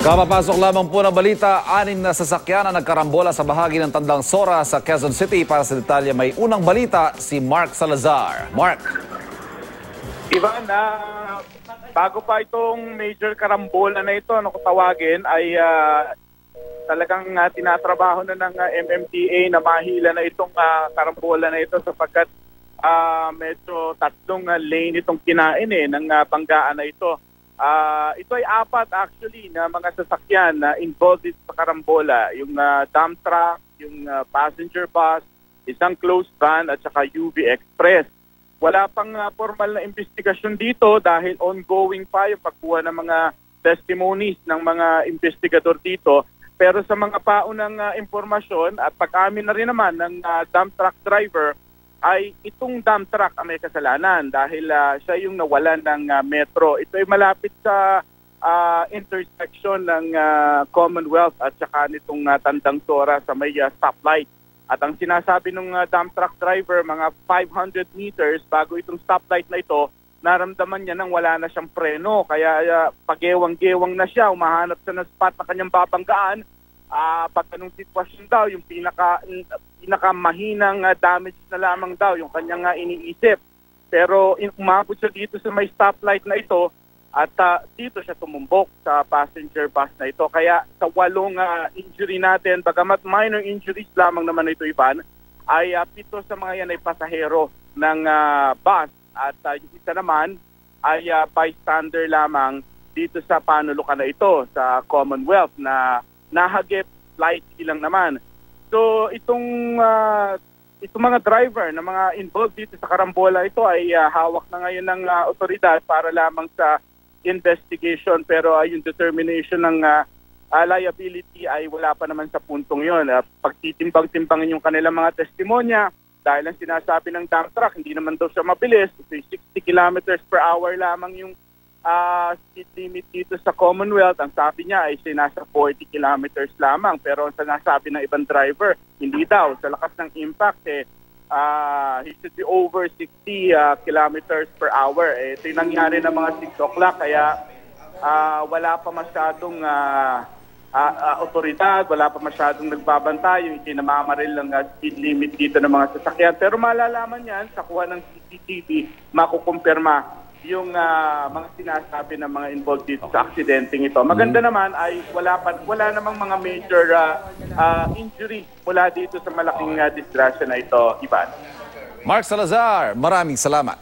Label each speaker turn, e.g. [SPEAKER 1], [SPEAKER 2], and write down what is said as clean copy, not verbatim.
[SPEAKER 1] Kapapasok lamang po ng balita, 6 na sasakyan ang nagkarambola sa bahagi ng Tandang Sora sa Quezon City. Para sa detalye, may unang balita si Mark Salazar. Mark.
[SPEAKER 2] Ivan, bago pa itong major karambola na ito, kung tawagin, ay talagang tinatrabaho na ng MMDA na mahila na itong karambola na ito sapagkat medyo tatlong lane itong kinain ng banggaan na ito. Ito ay 4 actually na mga sasakyan na involved sa karambola. Yung dump truck, yung passenger bus, isang closed van at saka UV Express. Wala pang formal na investigasyon dito dahil ongoing pa yung pagkuha ng mga testimonies ng mga investigador dito. Pero sa mga paunang impormasyon at pag-amin na rin naman ng dump truck driver, ay itong dump truck ang may kasalanan dahil siya yung nawalan ng metro. Ito ay malapit sa intersection ng Commonwealth at saka nitong Tandang Sora sa may stoplight. At ang sinasabi ng dump truck driver, mga 500 meters bago itong stoplight na ito, naramdaman niya nang wala na siyang preno. Kaya pagewang-gewang na siya, umahanap siya ng spot na kanyang babanggaan. Pag anong sitwasyon daw, yung pinakamahinang damage na lamang daw, yung kanyang iniisip. Pero umabot siya dito sa may stoplight na ito at dito siya tumumbok sa passenger bus na ito. Kaya sa 8 injury natin, bagamat minor injuries lamang naman ito, Ivan, ay 7 sa mga yan ay pasahero ng bus. At yung isa naman ay bystander lamang dito sa panulukan na ito sa Commonwealth na nahagip slightly lang naman. So itong mga driver na mga involved dito sa karambola ito ay hawak na ngayon ng otoridad para lamang sa investigation, pero yung determination ng liability ay wala pa naman sa puntong yon. Pagtitimbang-timbangin yung kanilang mga testimonya dahil ang sinasabi ng dump truck hindi naman daw siya mabilis. Ito 60 kilometers per hour lamang yung speed limit dito sa Commonwealth. Ang sabi niya ay nasa 40 kilometers lamang, pero ang sinasabi ng ibang driver hindi daw. Sa lakas ng impact he should be over 60 kilometers per hour. Ito yung nangyari ng mga 6 o'clock, kaya wala pa masyadong otoridad, wala pa masyadong nagbabantay. Yung itinamamaril ng speed limit dito ng mga sasakyan. Pero malalaman yan sa kuha ng CCTV, makukumpirma yung mga sinasabi ng mga involved dito sa aksidenteng ito. Maganda naman ay wala namang mga major injury mula dito sa malaking disgrasya na ito, Ivan.
[SPEAKER 1] Mark Salazar, maraming salamat.